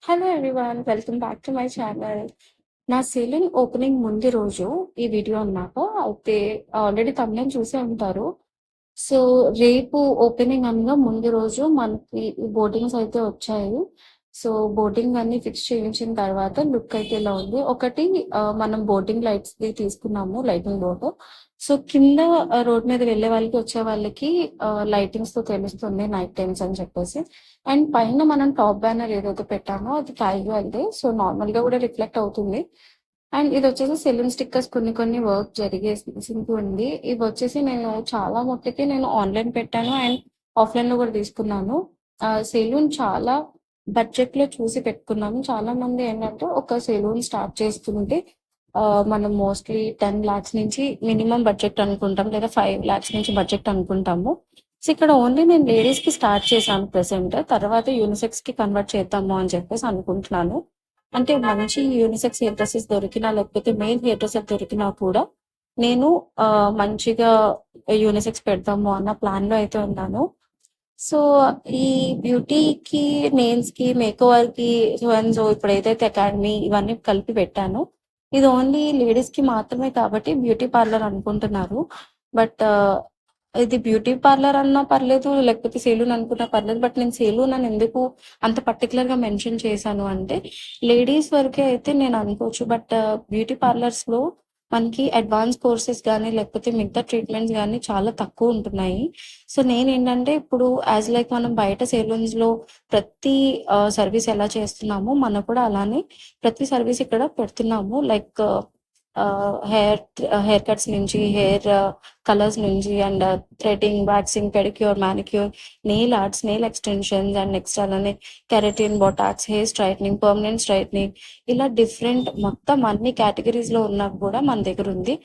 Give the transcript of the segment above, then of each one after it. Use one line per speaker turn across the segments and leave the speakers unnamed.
Hello everyone. Welcome back to my channel. నా salon opening ముందు రోజు ఈ వీడియో అన్నమాట. అయితే ఆల్రెడీ థంబ్‌నెయిల్ చూసే ఉంటారు. సో, రేపు ఓపెనింగ్ అనగా ముందు రోజు మనకి ఈ బోర్డింగ్స్ అయితే వచ్చాయి. సో, బోర్డింగ్ అన్నీ ఫిక్స్ చేయించిన తర్వాత లుక్ అయితే ఇలా ఉంది. ఒకటి మనం బోర్డింగ్ లైట్స్‌ది తీసుకున్నాము లైటింగ్ బోర్డ్. సో, కింద రోడ్ మీద వెళ్ళే వాళ్ళకి, వచ్చే వాళ్ళకి లైటింగ్స్‌తో తెలుస్తుంది నైట్ టైమ్స్ అని చెప్పేసి. అండ్ పైన మనం టాప్ బ్యానర్ ఏదైతే పెట్టామో అది క్యాజువల్‌దే. సో, నార్మల్‌గా కూడా రిఫ్లెక్ట్ అవుతుంది. అండ్ ఇదొచ్చేసి సెలూన్ స్టిక్కర్స్ కొన్ని కొన్ని వర్క్ జరిగేసింది ఉంది. ఇవొచ్చేసి చాలా మట్టుకి నేను ఆన్‌లైన్ పెట్టాను అండ్ ఆఫ్‌లైన్‌లో కూడా తీసుకున్నాను. సెలూన్ చాలా బడ్జెట్‌లో చూసి పెట్టుకున్నాము. చాలామంది ఏంటంటే ఒక సెలూన్ స్టార్ట్ చేస్తుంటే మనం మోస్ట్‌లీ 10,00,000 నుంచి మినిమమ్ బడ్జెట్ అనుకుంటాం. లేదా 5,00,000 నుంచి బడ్జెట్ అనుకుంటాము. సో, ఇక్కడ ఓన్లీ నేను లేడీస్‌కి స్టార్ట్ చేశాను ప్రెజెంట్. తర్వాత యూనిసెక్స్‌కి కన్వర్ట్ చేద్దాము అని చెప్పేసి అనుకుంటున్నాను. అంటే మంచి యూనిసెక్స్ హెయిర్ డ్రెసెస్ దొరికినా, లేకపోతే మెయిల్ హెయిర్ డ్రెసెస్ దొరికినా కూడా నేను మంచిగా యూనిసెక్స్ పెడదాము అన్న ప్లాన్‌లో అయితే ఉన్నాను. సో, ఈ బ్యూటీకి, నెయిల్స్‌కి, మేకోవర్‌కి సో అండ్ సో ఇప్పుడేదైతే అకాడమీ ఇవన్నీ కలిపి పెట్టానో, ఇది ఓన్లీ లేడీస్‌కి మాత్రమే కాబట్టి బ్యూటీ పార్లర్ అనుకుంటున్నారు. బట్ ఇది బ్యూటీ పార్లర్ అన్నా పర్లేదు, లేకపోతే సెలూన్ అనుకున్నా పర్లేదు. బట్ నేను సెలూన్ అని ఎందుకు అంత పర్టిక్యులర్‌గా మెన్షన్ చేశాను అంటే, లేడీస్ వరకే అయితే నేను అనుకోవచ్చు. బట్ బ్యూటీ పార్లర్స్‌లో మనకి అడ్వాన్స్ కోర్సెస్ గానీ, లేకపోతే మిగతా ట్రీట్మెంట్స్ గానీ చాలా తక్కువుంటున్నాయి. సో, నేనేంటంటే ఇప్పుడు లైక్ మనం బయట సెలూన్స్‌లో ప్రతి సర్వీస్ ఎలా చేస్తున్నామో, మనం కూడా అలానే ప్రతి సర్వీస్ ఇక్కడ పెడుతున్నాము. లైక్ హెయిర్ కట్స్ నుంచి, హెయిర్ కలర్స్ నుంచి and threading, waxing, pedicure, manicure, nail arts, nail extensions and next అలానే keratin, botox, hair straightening, permanent straightening ఇలా డిఫరెంట్ మొత్తం అన్ని కేటగరీస్‌లో ఉన్నవి కూడా మన దగ్గరుంది.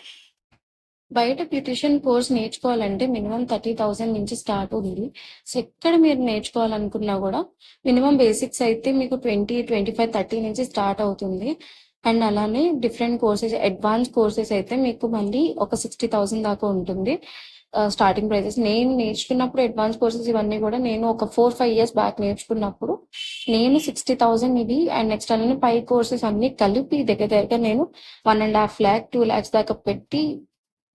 బయట బ్యూటీషియన్ కోర్స్ నేర్చుకోవాలంటే మినిమమ్ 30,000 నుంచి స్టార్ట్ ఉంది. సో, ఎక్కడ మీరు నేర్చుకోవాలనుకున్నా గూడా మినిమమ్ బేసిక్స్ అయితే మీకు 20, 25, 30 నుంచి స్టార్ట్ అవుతుంది. అండ్ అలానే డిఫరెంట్ కోర్సెస్, అడ్వాన్స్ కోర్సెస్ అయితే మీకు మళ్ళీ ఒక 60,000 దాకా ఉంటుంది. Starting prizes. నేను నేర్చుకున్నప్పుడు అడ్వాన్స్ కోర్సెస్ ఇవన్నీ గూడా నేను ఒక 4, 5 ఇయర్స్ బ్యాక్ నేర్చుకున్నప్పుడు నేను 60,000 ఇవి అండ్ నెక్స్ట్ అలానే పై కోర్సెస్ అన్నీ కలిపి దగ్గర దగ్గరగా నేను 1,50,000, 2,00,000 దాకా పెట్టి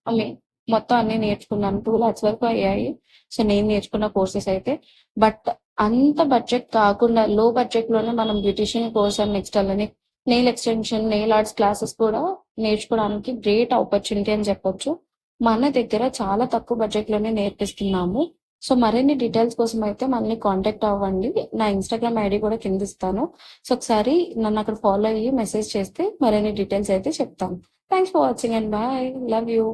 అమ్మే మొత్తం అన్నీ నేర్చుకున్నాను. 2,00,000 వరకు అయ్యాయి. సో, నేను నేర్చుకున్న కోర్సెస్ అయితే. బట్ అంత బడ్జెట్ కాకుండా లో బడ్జెట్‌లోనే మనం బ్యూటీషియన్ కోర్స్ అండ్ నెక్స్ట్ అలానే nail extension, nail arts classes కూడా నేర్చుకోవడానికి గ్రేట్ ఆపర్చునిటీ అని చెప్పొచ్చు. మన దగ్గర చాలా తక్కువ బడ్జెట్‌లోనే నేర్పిస్తున్నాము. సో, మరిన్ని డీటెయిల్స్ కోసం అయితే మనల్ని కాంటాక్ట్ అవ్వండి. నా ఇన్‌స్టాగ్రామ్ ఐడీ కూడా కిందిస్తాను. సో, ఒకసారి నన్నక్కడ ఫాలో అయ్యి మెసేజ్ చేస్తే మరిన్ని డీటెయిల్స్ అయితే చెప్తాను. Thanks for watching and by. Love you.